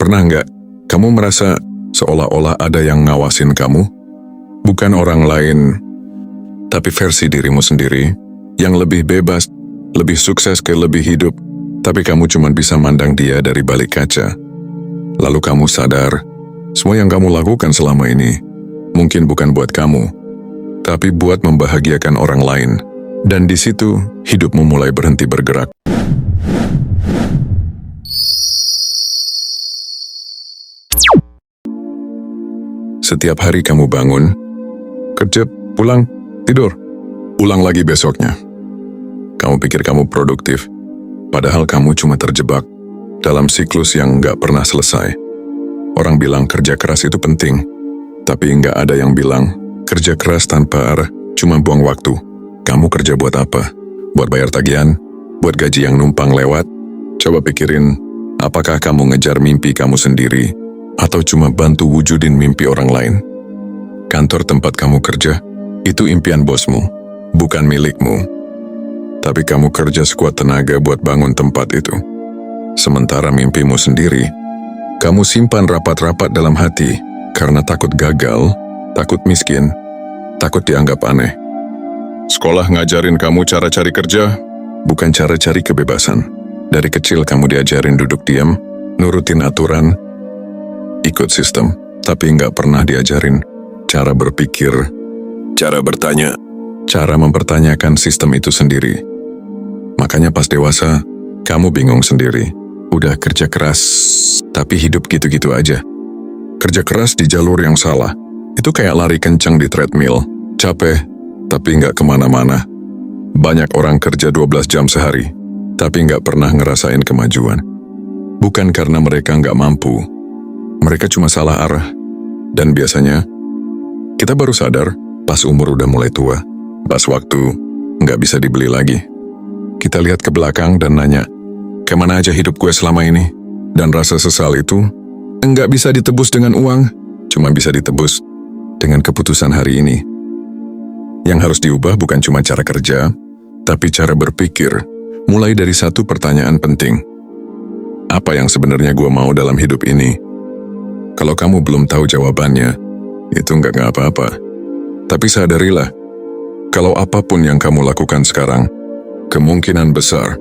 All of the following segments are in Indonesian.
Pernah nggak kamu merasa seolah-olah ada yang ngawasin kamu? Bukan orang lain, tapi versi dirimu sendiri yang lebih bebas, lebih sukses, lebih hidup, tapi kamu cuma bisa mandang dia dari balik kaca. Lalu kamu sadar, semua yang kamu lakukan selama ini mungkin bukan buat kamu, tapi buat membahagiakan orang lain. Dan di situ, hidupmu mulai berhenti bergerak. Setiap hari kamu bangun, kerja, pulang, tidur, ulang lagi besoknya. Kamu pikir kamu produktif, padahal kamu cuma terjebak dalam siklus yang nggak pernah selesai. Orang bilang kerja keras itu penting, tapi nggak ada yang bilang kerja keras tanpa arah cuma buang waktu. Kamu kerja buat apa? Buat bayar tagihan? Buat gaji yang numpang lewat? Coba pikirin, apakah kamu ngejar mimpi kamu sendiri atau cuma bantu wujudin mimpi orang lain? Kantor tempat kamu kerja, itu impian bosmu, bukan milikmu. Tapi kamu kerja sekuat tenaga buat bangun tempat itu. Sementara mimpimu sendiri, kamu simpan rapat-rapat dalam hati karena takut gagal, takut miskin, takut dianggap aneh. Sekolah ngajarin kamu cara cari kerja, bukan cara cari kebebasan. Dari kecil kamu diajarin duduk diam, nurutin aturan, ikut sistem, tapi nggak pernah diajarin cara berpikir, cara bertanya, cara mempertanyakan sistem itu sendiri. Makanya pas dewasa, kamu bingung sendiri. Udah kerja keras, tapi hidup gitu-gitu aja. Kerja keras di jalur yang salah, itu kayak lari kencang di treadmill, capek, tapi nggak kemana-mana. Banyak orang kerja 12 jam sehari, tapi nggak pernah ngerasain kemajuan. Bukan karena mereka nggak mampu, mereka cuma salah arah. Dan biasanya, kita baru sadar pas umur udah mulai tua, pas waktu nggak bisa dibeli lagi. Kita lihat ke belakang dan nanya, kemana aja hidup gue selama ini? Dan rasa sesal itu nggak bisa ditebus dengan uang, cuma bisa ditebus dengan keputusan hari ini. Yang harus diubah bukan cuma cara kerja, tapi cara berpikir, mulai dari satu pertanyaan penting. Apa yang sebenarnya gue mau dalam hidup ini? Kalau kamu belum tahu jawabannya, itu nggak apa-apa. Tapi sadarilah, kalau apapun yang kamu lakukan sekarang, kemungkinan besar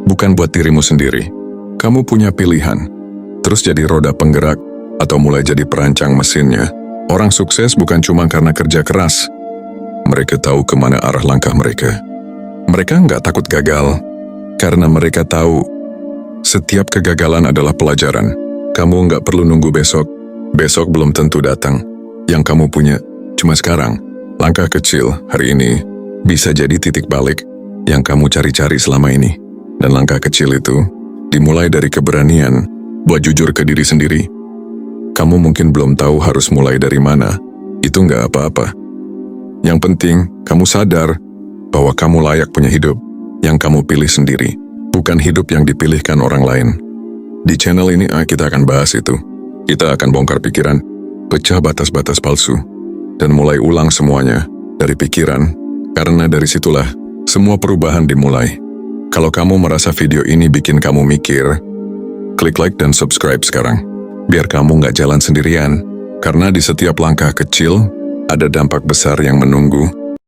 bukan buat dirimu sendiri. Kamu punya pilihan, terus jadi roda penggerak atau mulai jadi perancang mesinnya. Orang sukses bukan cuma karena kerja keras. Mereka tahu kemana arah langkah mereka. Mereka nggak takut gagal, karena mereka tahu setiap kegagalan adalah pelajaran. Kamu nggak perlu nunggu besok. Besok belum tentu datang. Yang kamu punya cuma sekarang. Langkah kecil hari ini bisa jadi titik balik yang kamu cari-cari selama ini. Dan langkah kecil itu dimulai dari keberanian buat jujur ke diri sendiri. Kamu mungkin belum tahu harus mulai dari mana. Itu nggak apa-apa. Yang penting, kamu sadar bahwa kamu layak punya hidup yang kamu pilih sendiri, bukan hidup yang dipilihkan orang lain. Di channel ini kita akan bahas itu. Kita akan bongkar pikiran, pecah batas-batas palsu, dan mulai ulang semuanya dari pikiran, karena dari situlah semua perubahan dimulai. Kalau kamu merasa video ini bikin kamu mikir, klik like dan subscribe sekarang, biar kamu nggak jalan sendirian, karena di setiap langkah kecil, ada dampak besar yang menunggu.